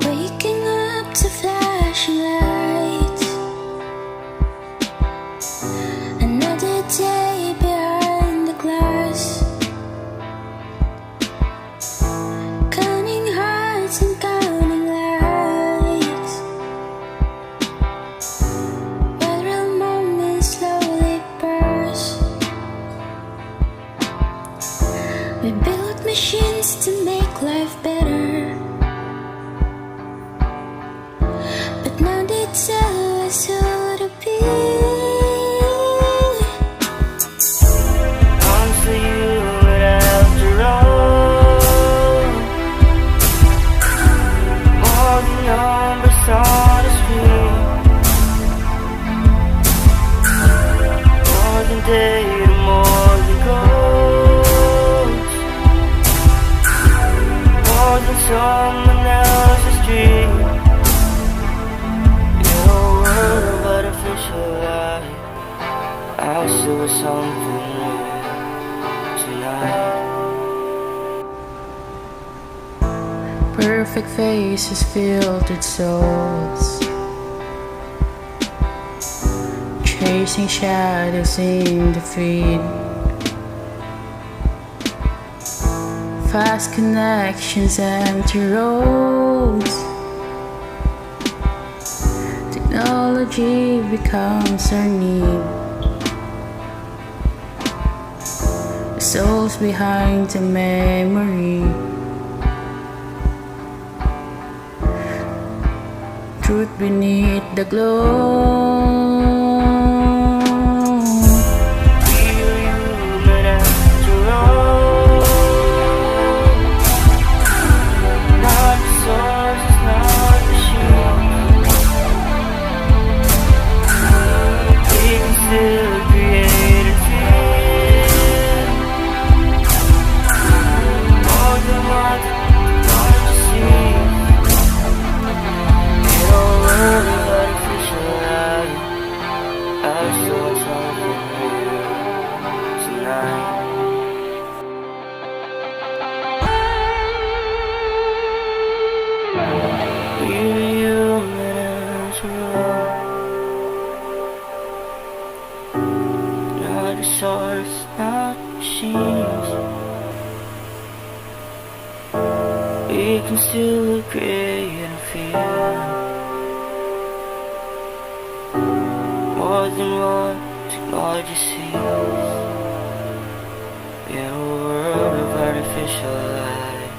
Waking up to flashing lights, another day behind the glass, counting hearts and counting lights, while real moments slowly pass. We built machines to make life better, but now they tell us who to be. I'm for you, but after all, more than numbers on the screen, more than data, more than gold, more than someone else's dream. I saw something real tonight. Perfect faces, filtered souls, chasing shadows in the feed. Fast connections, empty roads. Technology becomes our need. The souls behind the memory, truth beneath the glow. Source, not machines. We can still agree and feel more than what technology sees. In a world of artificial light,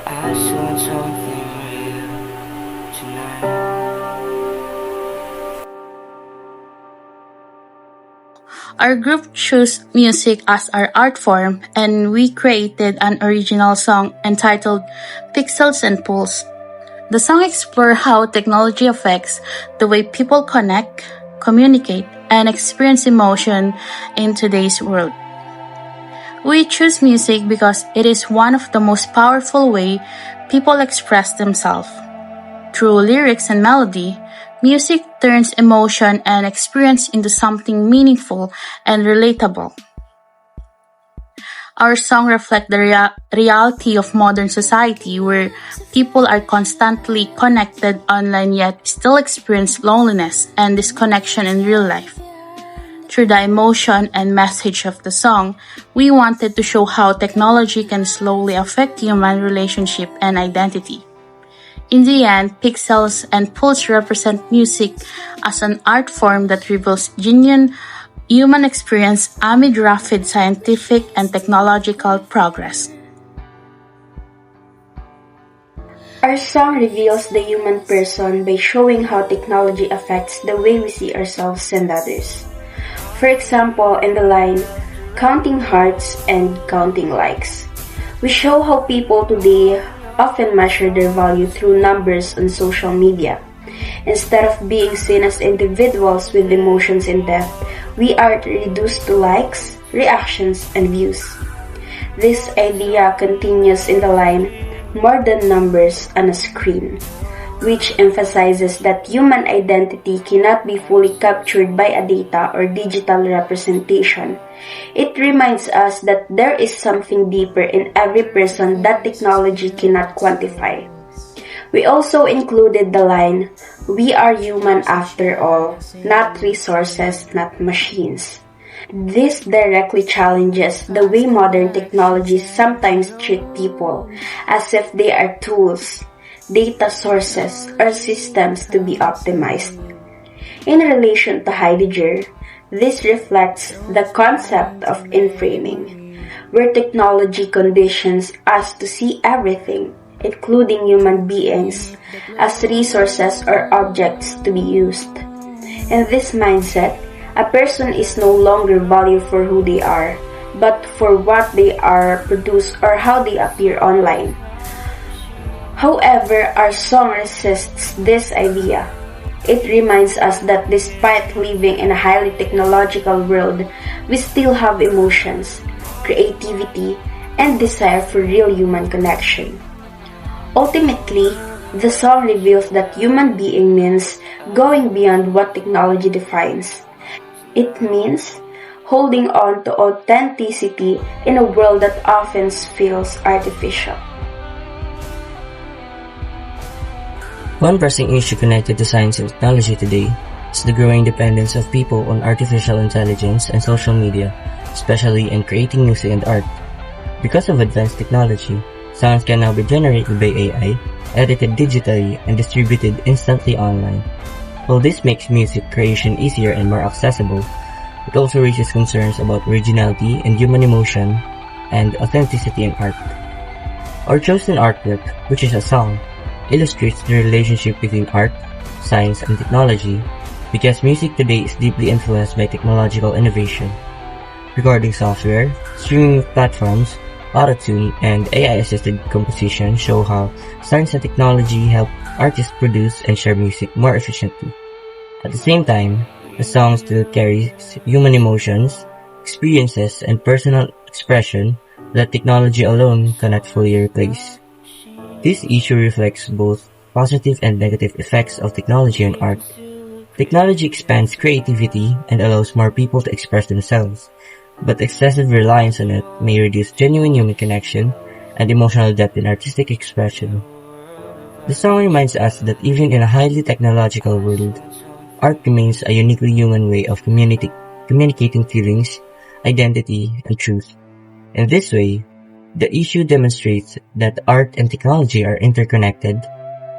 I saw something real tonight. Our group chose music as our art form, and we created an original song entitled Pixels and Pulse. The song explores how technology affects the way people connect, communicate, and experience emotion in today's world. We choose music because it is one of the most powerful ways people express themselves. Through lyrics and melody, music turns emotion and experience into something meaningful and relatable. Our song reflects the reality of modern society where people are constantly connected online yet still experience loneliness and disconnection in real life. Through the emotion and message of the song, we wanted to show how technology can slowly affect human relationship and identity. In the end, Pixels and Pulse represent music as an art form that reveals genuine human experience amid rapid scientific and technological progress. Our song reveals the human person by showing how technology affects the way we see ourselves and others. For example, in the line, counting hearts and counting likes, we show how people today often measure their value through numbers on social media. Instead of being seen as individuals with emotions in depth, we are reduced to likes, reactions, and views. This idea continues in the line, more than numbers on a screen, which emphasizes that human identity cannot be fully captured by a data or digital representation. It reminds us that there is something deeper in every person that technology cannot quantify. We also included the line, "We are human after all, not resources, not machines." This directly challenges the way modern technologies sometimes treat people, as if they are tools, data sources, or systems to be optimized. In relation to Heidegger, this reflects the concept of inframing, where technology conditions us to see everything, including human beings, as resources or objects to be used. In this mindset, a person is no longer valued for who they are, but for what they are produced or how they appear online. However, our song resists this idea. It reminds us that despite living in a highly technological world, we still have emotions, creativity, and desire for real human connection. Ultimately, the song reveals that human being means going beyond what technology defines. It means holding on to authenticity in a world that often feels artificial. One pressing issue connected to science and technology today is the growing dependence of people on artificial intelligence and social media, especially in creating music and art. Because of advanced technology, sounds can now be generated by AI, edited digitally, and distributed instantly online. While this makes music creation easier and more accessible, it also raises concerns about originality and human emotion and authenticity in art. Our chosen artwork, which is a song, illustrates the relationship between art, science, and technology because music today is deeply influenced by technological innovation. Regarding software, streaming platforms, autotune, and AI-assisted composition show how science and technology help artists produce and share music more efficiently. At the same time, the song still carries human emotions, experiences, and personal expression that technology alone cannot fully replace. This issue reflects both positive and negative effects of technology on art. Technology expands creativity and allows more people to express themselves, but excessive reliance on it may reduce genuine human connection and emotional depth in artistic expression. The song reminds us that even in a highly technological world, art remains a uniquely human way of communicating feelings, identity, and truth. In this way, the issue demonstrates that art and technology are interconnected.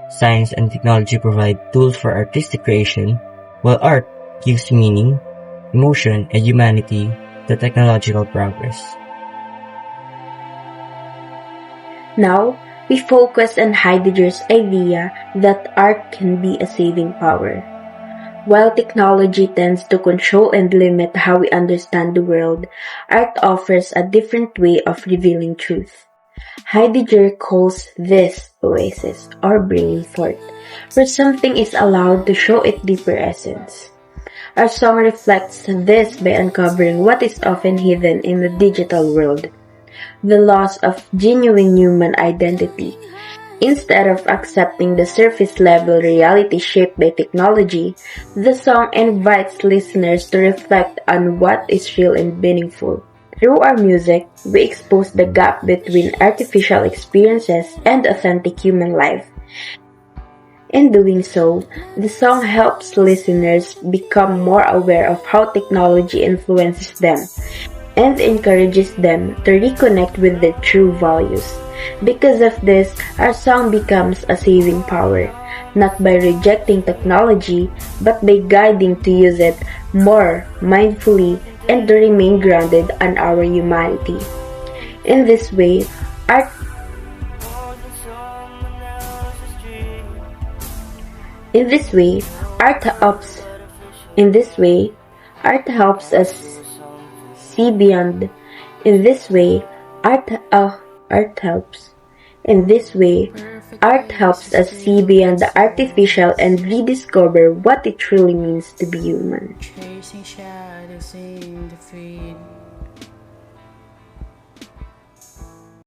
Science and technology provide tools for artistic creation, while art gives meaning, emotion, and humanity to technological progress. Now, we focus on Heidegger's idea that art can be a saving power. While technology tends to control and limit how we understand the world, art offers a different way of revealing truth. Heidegger calls this oasis, or bringing forth, where something is allowed to show its deeper essence. Our song reflects this by uncovering what is often hidden in the digital world, the loss of genuine human identity. Instead of accepting the surface-level reality shaped by technology, the song invites listeners to reflect on what is real and meaningful. Through our music, we expose the gap between artificial experiences and authentic human life. In doing so, the song helps listeners become more aware of how technology influences them and encourages them to reconnect with their true values. Because of this, our song becomes a saving power, not by rejecting technology, but by guiding to use it more mindfully and to remain grounded on our humanity. In this way, art helps us see beyond. In this way, art helps us see beyond the artificial and rediscover what it truly means to be human. Chasing shadows in the field.